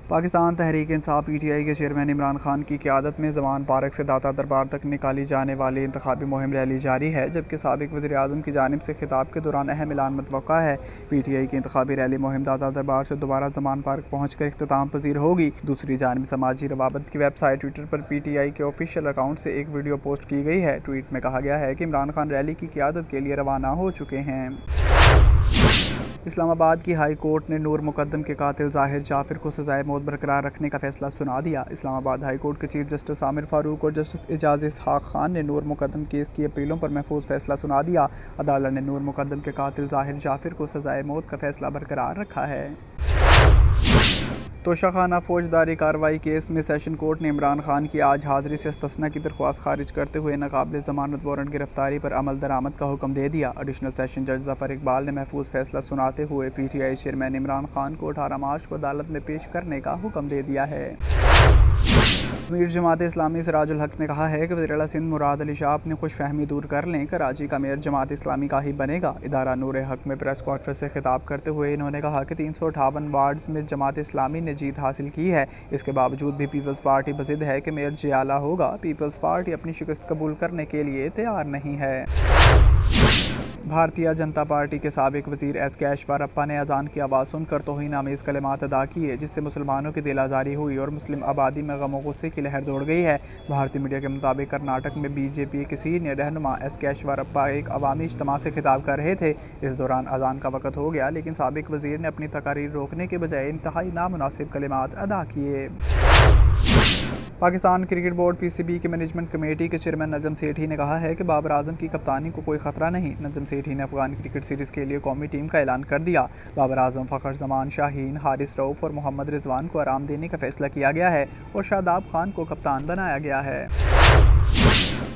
Pakistan Tehreek Insaf PTI के chairman Imran Khan की क़यादत में ज़मान पार्क से दाता दरबार तक निकाली जाने वाली इंतखाबी मुहिम रैली जारी है, जबकि साबिक वज़ीर-ए-आज़म की जानिब से खिताब के दौरान अहम ऐलान मुतवक्का है। PTI की इंतखाबी रैली मुहिम दाता दरबार से दोबारा ज़मान पार्क पहुँच कर इख्तिताम पज़ीर होगी। दूसरी जानिब समाजी रवाबत की वेबसाइट ट्विटर पर PTI के ऑफिशियल अकाउंट से एक वीडियो पोस्ट की गई है। ट्वीट में कहा गया है कि इमरान खान रैली की क़यादत के लिए रवाना हो चुके हैं। इस्लामाबाद की हाई कोर्ट ने नूर मुकद्दम के कातिल ज़ाहिर जाफिर को सज़ाए मौत बरकरार रखने का फैसला सुना दिया। इस्लामाबाद हाई कोर्ट के चीफ जस्टिस आमिर फारूक और जस्टिस एजाज इसहाक खान ने नूर मुकद्दम केस की अपीलों पर महफूज फैसला सुना दिया। अदालत ने नूर मुकद्दम के कातिल ज़ाहिर जाफिर को सज़ाए मौत का फैसला बरकरार रखा है। तोशाखाना फौजदारी कार्रवाई केस में सेशन कोर्ट ने इमरान खान की आज हाजिरी से इस्तिस्ना की दरख्वास्त खारिज करते हुए नाकाबिल ज़मानत वारंट गिरफ्तारी पर अमल दरामद का हुक्म दे दिया। एडिशनल सेशन जज ज़फ़र इकबाल ने महफूज फैसला सुनाते हुए PTI चेयरमैन इमरान खान को 18 मार्च को अदालत में पेश करने का हुक्म दे दिया है। अमीर जमात इस्लामी सिराजुल हक ने कहा है कि वज़ीर-ए-आला सिंध मुराद अली शाह अपनी खुशफहमी दूर कर लें, कराची का मेयर जमात इस्लामी का ही बनेगा। इदारा नूर हक में प्रेस कॉन्फ्रेंस से खिताब करते हुए इन्होंने कहा कि 358 वार्ड्स में जमात इस्लामी ने जीत हासिल की है। इसके बावजूद भी पीपल्स पार्टी बज़िद है कि मेयर जियाला होगा। पीपल्स पार्टी अपनी शिकस्त कबूल करने के लिए तैयार नहीं है। भारतीय जनता पार्टी के साबिक वज़ीर SK ऐशवर्यप्पा ने अजान की आवाज़ सुनकर तौहीन आमेज़ कलिमात अदा किए, जिससे मुसलमानों की दिल आज़ारी हुई और मुस्लिम आबादी में गम और गुस्से की लहर दौड़ गई है। भारतीय मीडिया के मुताबिक कर्नाटक में BJP के सीनियर रहनुमा SK ऐशवर्यप्पा एक अवामी इज्तिमा से खिताब कर रहे थे। इस दौरान अजान का वक़्त हो गया, लेकिन साबिक वज़ीर ने अपनी तकारीर रोकने के बजाय इंतहाई नामुनासिब कलिमात अदा किए। पाकिस्तान क्रिकेट बोर्ड PCB की मैनेजमेंट कमेटी के चेयरमैन नजम सेठी ने कहा है कि बाबर आजम की कप्तानी को कोई खतरा नहीं। नजम सेठी ने अफगान क्रिकेट सीरीज़ के लिए कौमी टीम का ऐलान कर दिया। बाबर आजम, फ़खर जमान, शाहीन, हारिस रऊफ़ और मोहम्मद रिजवान को आराम देने का फैसला किया गया है और शादाब खान को कप्तान बनाया गया है।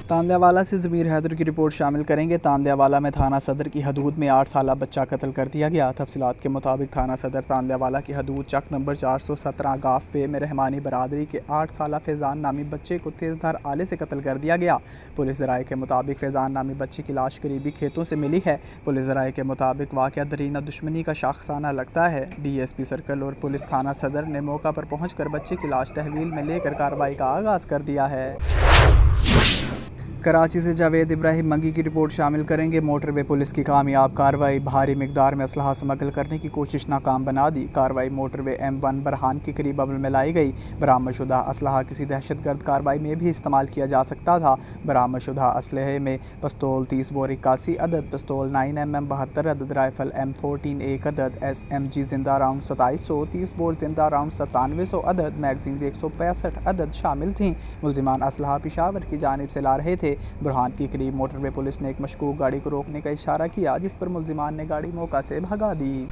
तांदयावाला से ज़मीर हैदर की रिपोर्ट शामिल करेंगे। तांदयावाला में थाना सदर की हदूद में 8 साला बच्चा कत्ल कर दिया गया। तफसीलात के मुताबिक थाना सदर तांदयावाला की हदूद चक नंबर 417 गाफ वे में रहमानी बरादरी के 8 साला फैज़ान नामी बच्चे को तेज़धार आले से कत्ल कर दिया गया। पुलिस ज़राए के मुताबिक फैज़ान नामी बच्चे की लाश करीबी खेतों से मिली है। पुलिस ज़राए के मुताबिक वाक़या दरीना दुश्मनी का शाखसाना लगता है। DSP सर्कल और पुलिस थाना सदर ने मौका पर पहुँच कर बच्चे की लाश तहवील में लेकर कार्रवाई का आगाज़ कर दिया है। कराची से जावेद इब्राहिम मंगी की रिपोर्ट शामिल करेंगे। मोटरवे पुलिस की कामयाब कार्रवाई, भारी मिकदार में असलहा स्मगल करने की कोशिश नाकाम बना दी। कार्रवाई मोटरवे M1 बरहान के करीब अमल में लाई गई। बरामदशुदा असलहा किसी दहशतगर्द कार्रवाई में भी इस्तेमाल किया जा सकता था। बरामदशुदा असलहे में पिस्तौल 30 बोर 81 अदद, पिस्तौल 9mm 72 अदद, राइफल M14 1 अदद, SMG जिंदा राउंड 2700, 30 बोर जिंदा राउंड 9700 अदद, मैगजीन 165 अदद शामिल थीं। मुल्जिमान असलहा पेशावर की जानिब से ला रहे थे। बुरहान के करीब मोटरवे पुलिस ने एक मशकूक गाड़ी को रोकने का इशारा किया, जिस पर मुल्जिमान ने गाड़ी मौका से भगा दी।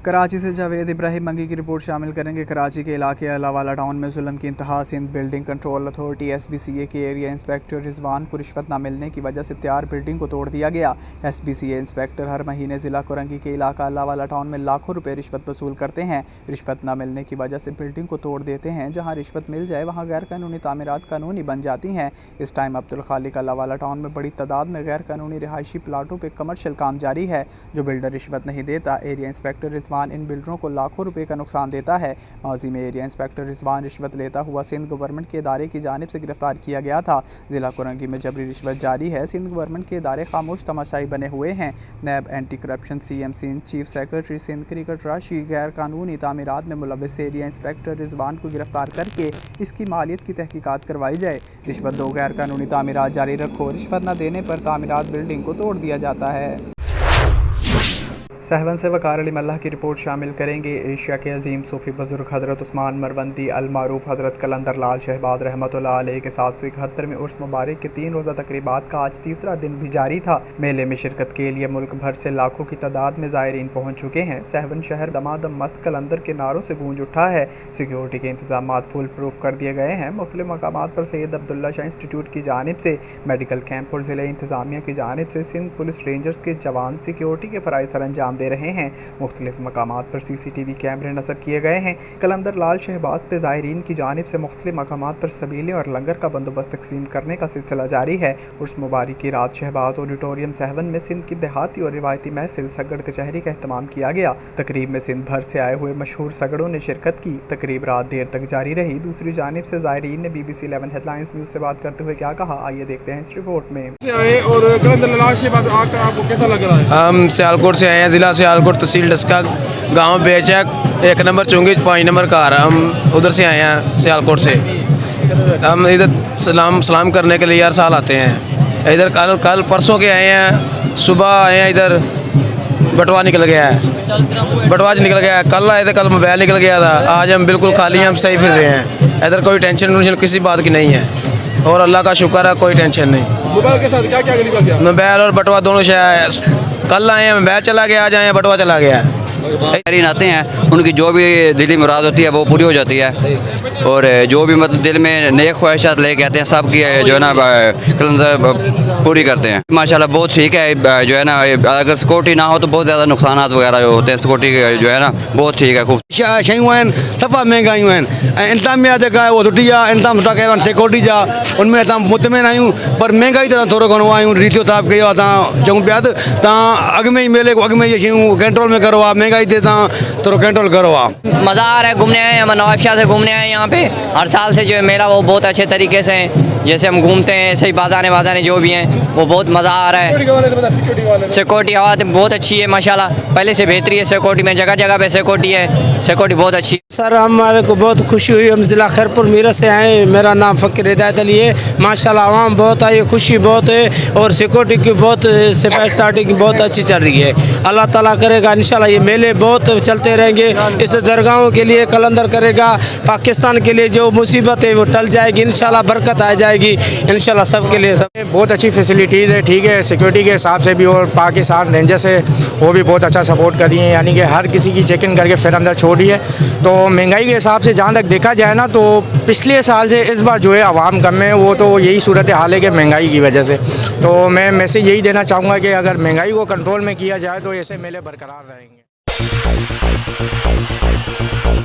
कराची से जावेद इब्राहिम मंगी की रिपोर्ट शामिल करेंगे। कराची के इलाके अलावाला टाउन में जुल्म की इंतहा। Sindh building control authority SBCA के एरिया इंस्पेक्टर रिजवान को रिश्वत न मिलने की वजह से तैयार बिल्डिंग को तोड़ दिया गया। SBCA इंस्पेक्टर हर महीने ज़िला कोरंगी के इलाका अलावाला टाउन में लाखों रुपए रिश्वत वसूल करते हैं। रिश्वत न मिलने की वजह से बिल्डिंग को तोड़ देते हैं। जहाँ रिश्वत मिल जाए वहाँ गैर कानूनी तामीरात कानूनी बन जाती हैं। इस टाइम अब्दुल खालिक अलावाला टाउन में बड़ी तादाद में गैर कानूनी रिहायशी प्लाटों पर कमर्शियल काम जारी है। जो बिल्डर रिश्वत नहीं देता, एरिया इंस्पेक्टर रिजवान इन बिल्डरों को लाखों रुपए का नुकसान देता है। माजी में एरिया इंस्पेक्टर रिजवान रिश्वत लेता हुआ सिंध गवर्नमेंट के इदारे की जानिब से गिरफ्तार किया गया था। जिला कोरंगी में जबरी रिश्वत जारी है। सिंध गवर्नमेंट के इदारे खामोश तमाशाई बने हुए हैं। NAB anti corruption CM Sindh, chief secretary Sindh cricket राशि गैर कानूनी तामीरात में मुलव्वस एरिया इंस्पेक्टर रिजवान को गिरफ्तार करके इसकी मालियत की तहकीकात करवाई जाए। रिश्वत दो, गैर कानूनी तामीरात जारी रखो। रिश्वत न देने पर तामीरात बिल्डिंग को तोड़ दिया जाता है। सहवन से वकार अली मल्लाह की रिपोर्ट शामिल करेंगे। एशिया के अजीम सूफ़ी बुज़ुर्ग हज़रत उस्मान मरवंदी अल-मारूफ हज़रत कलंदर लाल शहबाद रहमतुल्लाह अलैह के 771वें उर्स मुबारक के 3 रोज़ा तकरीबात का आज तीसरा दिन भी जारी था। मेले में शिरकत के लिए मुल्क भर से लाखों की तादाद में ज़ायरीन पहुँच चुके हैं। सहवन शहर दमादम मस्त कलंदर के नारों से गूंज उठा है। सिक्योरिटी के इंतजाम फुल प्रूफ कर दिए गए हैं। मुख्तलिफ मकामात पर सैयद अब्दुल्ला शाह इंस्टीट्यूट की जानिब से, मेडिकल कैंप और ज़िले इंतजामिया की जानिब से सिंध पुलिस रेंजर्स के जवान सिक्योरिटी के फ़राइज़ सर अंजाम अंजाम दे रहे हैं। मुख्तलिफ मकामात पर CCTV कैमरे नस्ब किए गए हैं। कलंदर लाल शहबाज पे ज़ायरीन की जानिब से मुख्तलिफ मकामात पर सबीले और लंगर का बंदोबस्त तकसीम करने का सिलसिला जारी है। उर्स मुबारक की रात शहबाज ऑडिटोरियम 7 में सिंध की देहाती और रिवायती महफिल सगड़ कचहरी का अहतमाम किया गया। तकरीब में सिंध भर से आए हुए मशहूर सगड़ों ने शिरकत की। तकरीब रात देर तक जारी रही। दूसरी जानिब से ज़ायरीन ने BBC 11 हेडलाइंस न्यूज़ से बात करते हुए क्या कहा, आइए देखते हैं इस रिपोर्ट में। और कलंदर लाल शहबाज आकर आपको कैसा लग रहा है? हम सियालकोट से आए हैं, ज़िला सियालकोट, तहसील डस्का, गांव बेचक, 1 नंबर चुंगी, 5 नंबर कार। हम उधर से आए हैं सियालकोट से। हम इधर सलाम करने के लिए हर साल आते हैं। इधर कल परसों के आए हैं, सुबह आए हैं। इधर बटवा निकल गया है, निकल गया है। कल आए थे, कल मोबाइल निकल गया था। आज हम बिल्कुल खाली, हम सही फिर रहे हैं। इधर कोई टेंशन किसी बात की नहीं है और अल्लाह का शुक्र है, कोई टेंशन नहीं। मोबाइल के साथ क्या क्या निकल गया? मोबाइल और बटवा दोनों शायद कल आए हैं, मोबाइल चला गया, आज आए हैं बटवा चला गया। आते हैं, उनकी जो भी दिली मुराद होती है वो पूरी हो जाती है। और जो भी मतलब दिल में नेक ख्वाहिशात लेके आते हैं, सब की जो है ना कलंदर पूरी करते हैं। माशाल्लाह बहुत ठीक है। जो है ना, अगर सिक्योरिटी ना हो तो बहुत ज़्यादा नुकसान वगैरह होते हैं। सिक्योरिटी जो है ना बहुत ठीक है। खूब शयूं आहिनि, सफ़ा महांगायूं आहिनि ऐं इंतज़ामिया जेका आहे उहा सुठी आहे। इंतज़ाम सुठा कया आहिनि सिक्योरिटी जा, उनमें असां मुतमिन आहियूं। पर महांगाई त थोरो घणो आहियूं रीतियो हिसाब कयो आहे। तव्हां चऊं पिया त तव्हां अॻु में ई मेले अॻु में इहे शयूं कंट्रोल में करो आहे, महांगाई ते तव्हां थोरो कंट्रोल करो आहे। मज़ा आ रहा है, घूमने आए हैं, हम नवाबशाह से घूमने आए हैं। यहाँ पे हर साल से जो है मेला वो बहुत अच्छे तरीके से जैसे हम घूमते हैं, ऐसे ही बाज़ारें जो भी हैं वो बहुत मज़ा आ रहा है। सिक्योरिटी हवा बहुत अच्छी है माशाल्लाह, पहले से बेहतरी है सिक्योरिटी में। जगह जगह पे सिक्योरिटी है, सिक्योरिटी बहुत अच्छी। सर हमारे को बहुत खुशी हुई। हम ज़िला खैरपुर मीरत से आए। मेरा नाम फ़कीर हिदायत अली है। माशाल्लाह आवाम बहुत आई, खुशी बहुत है और सिक्योरिटी की बहुत सिपाही की बहुत अच्छी चल रही है। अल्लाह ताला करेगा इंशाल्लाह ये मेले बहुत चलते रहेंगे। इस दरगाहों के लिए कलंदर करेगा, पाकिस्तान के लिए जो मुसीबत है वो टल जाएगी इंशाल्लाह, बरकत आ जाएगी इंशाल्लाह सबके लिए। बहुत अच्छी फैसिलिटीज़ है, ठीक है। सिक्योरिटी के हिसाब से भी और पाकिस्तान रेंजर्स है वो भी बहुत अच्छा सपोर्ट कर रही है, यानी कि हर किसी की चेक इन करके फिर अंदर छोड़ रही है। तो महंगाई के हिसाब से जहाँ तक देखा जाए ना, तो पिछले साल से इस बार जो है आवाम कम है। वो तो यही सूरत हाल है कि महंगाई की वजह से। तो मैं मैसेज यही देना चाहूँगा कि अगर महंगाई को कंट्रोल में किया जाए तो ऐसे मेले बरकरार रहेंगे।